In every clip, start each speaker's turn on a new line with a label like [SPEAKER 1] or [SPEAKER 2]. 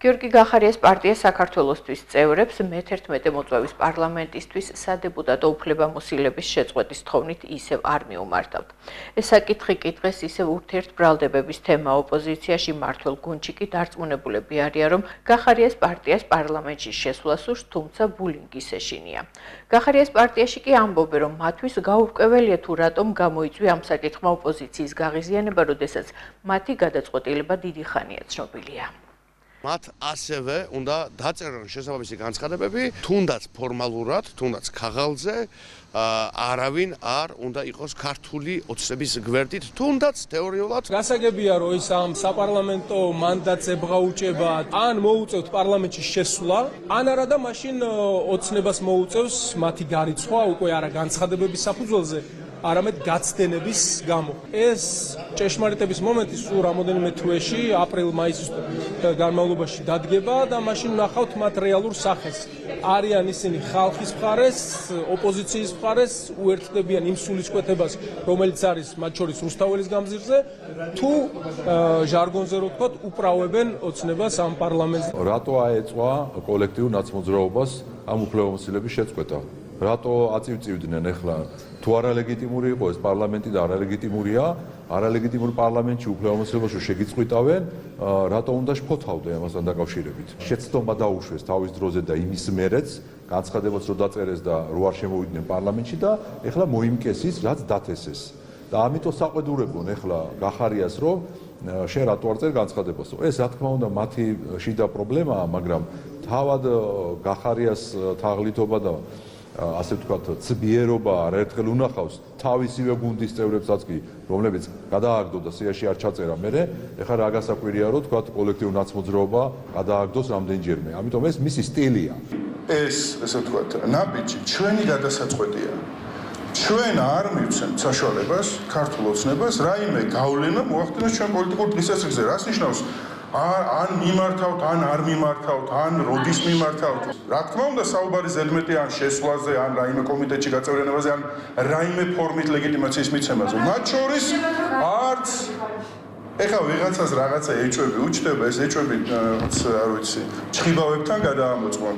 [SPEAKER 1] გიორგი გახარიას პარტია საქართველოსთვის წევრებს მე-11 მოწვევის პარლამენტისთვის სადეპუტატო უფლებამოსილების შეწყვეტის თხოვნით ისევ არ მიუმართავთ. ეს საკითხი კი დღეს ისევ ურთიერთბრალდებების თემა ოპოზიციაში მმართველ გუნდში კი დარწმუნებულები არიან, რომ გახარიას პარტიას პარლამენტში შესვლა სურს, თუმცა ბულინგის ეშინია. გახარიას პარტიაში კი ამბობენ, რომ მათთვის გაურკვეველია თუ რატომ გამოიწვია ამ საკითხმა ოპოზიციის გაღიზიანება, როდესაც მათი გადაწყვეტილება დიდი ხანია ცნობილია.
[SPEAKER 2] მათ ასევე უნდა დაწერონ შესაბამისი განცხადებები, თუნდაც ფორმალურად, თუნდაც ქაღალდზე, არავინ არ უნდა იყოს ქართული ოცნების გვერდით, თუნდაც თეორიულად.
[SPEAKER 3] გასაგებია, რომ ის ამ საპარლამენტო მანდატს ებღაუჭება, ან მოუწევთ პარლამენტში შესვლა, ან არა და მაშინ ოცნებას მოუწევს მათი გარიცხვა უკვე არა განცხადებების საფუძველზე, არამედ გაცდენების გამო. ეს ჭეშმარიტების მომენტი სულ რამოდენიმე თვეში, აპრილ-მაისის განმავლობაში დადგება და მაშინ ვნახავთ მათ რეალურ სახეს. არიან ისინი ხალხის მხარეს, ოპოზიციის მხარეს, უერთდებიან იმ სულისკვეთებას, რომელიც არის მათ შორის რუსთაველის გამზირზე, თუ ჟარგონზე რო ვთქვათ, უправებენ ოცნებას ამ პარლამენტზე.
[SPEAKER 4] რატო აეწვა კოლექტიურ ნაცმოძრაობას ამ უფლებამოსილების შეწყვეტა? რატო აწივწივდნენ ახლა? თუ არალეგიტიმური იყო ეს პარლამენტი და არალეგიტიმურია, არალეგიტიმურ პარლამენტში უფლებამოსილებას შეგიწყვიტავენ, რატო უნდა შფოთავდე ამასთან დაკავშირებით? შეცდომა დაუშვეს თავის დროზე და იმის მერეც განცხადებაც რო დაწერეს და რო არ შემოვიდნენ პარლამენტში და ახლა მოიმკესის, რაც დათესეს. და ამიტომ საყვედურებონ ახლა გახარიას, რომ შენ რატო არ წერ განცხადებასო? ეს რა თქმა უნდა მათი შიდა პრობლემაა, მაგრამ თავად გახარიას თაღლითობა და ასე ვთქვათ, ცბიერობა არაერთხელ უნახავს თავისივე გუნდის წევრებსაც კი, რომლებიც გადააგდო და სიაში არ ჩაწერა მერე, ეხლა რა გასაკვირია, რომ თქვათ კოლექტიურ ნაცმოძრაობა გადააგდოს რამდენჯერმე. ამიტომ ეს მისი სტილია.
[SPEAKER 5] ესე ვთქვათ, ნაბიჯი ჩვენი გადასაწყვეტია. ჩვენ არ მივცემთ საშუალებას ქართულ ოცნებას რაიმე გავლენა მოახდინოს ჩვენ პოლიტიკურ დღესასწაულზე. რას ნიშნავს? ან მიმართავთ, ან არ მიმართავთ, ან როდის მიმართავთ. რა თქმა უნდა, საუბარი ზედმეტი ან შესვლაზე, ან რაიმე კომიტეტში გაწევრიანებაზე, ან რაიმე ფორმით ლეგიტიმაციის მიცემაზე. მათ შორის არც ეხლა ვიღაცას რაღაცა ეჭვები უჩნდება, ეს ეჭვები არ ვიცი, ჩხიბავებთან გადაამოწმონ.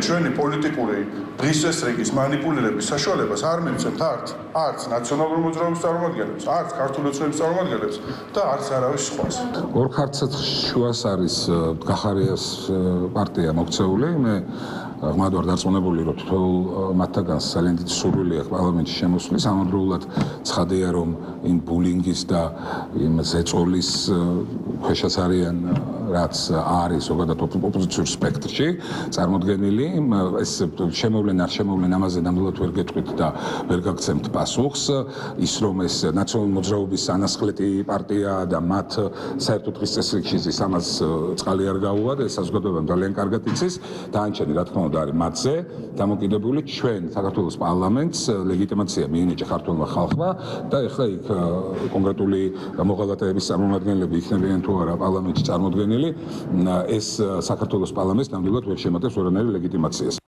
[SPEAKER 5] ჩვენი პოლიტიკური დღის წესრიგის მანიპულირების საშუალებას არ მივცემთ არც ნაციონალური მოძრაობის წარმომადგენლებს, არც ქართული ოცნების წარმომადგენლებს და არც არავის სხვას.
[SPEAKER 6] ორ ხარცად შუას არის გახარიას პარტია მოქცეული. მე ღმად ვარ დარწმუნებული, რომ თითოეულ მათთაგანს ძალიან დიდი სურვილი აქვს პარლამენტში შემოსვლის. ამავდროულად ცხადია, რომ იმ ბულინგის და იმ ზეწოლის ქვეშაც არიან, რაც არის ზოგადად ოპოზიციურ სპექტრში წარმოდგენილი. ეს შემოვლენ არ შემოვლენ, ამაზე ნამდვილად ვერ გეტყვით და ვერ გაგცემთ პასუხს. ის რომ ეს ნაციონალური მოძრაობის ანასხლეტი პარტია და მათ საერთოდ დღის წესრიგში ამას წყალი არ გაუვა და ეს საზოგადოებამ ძალიან კარგად იცის. დაანჩენი რა თქმა უნდა არის მათზე დამოკიდებული. ჩვენ საქართველოს პარლამენტს ლეგიტიმაცია მიენიჭა ქართულმა ხალხმა და ეხლა იქ კონკრეტული მოღალატეების წარმომადგენლები იქნებიან თუ არა პარლამენტში წარმოდგენილი, ეს საქართველოს პარლამენტს ნამდვილად ვერ შემატებს ვერანაირ ლეგიტიმაციას.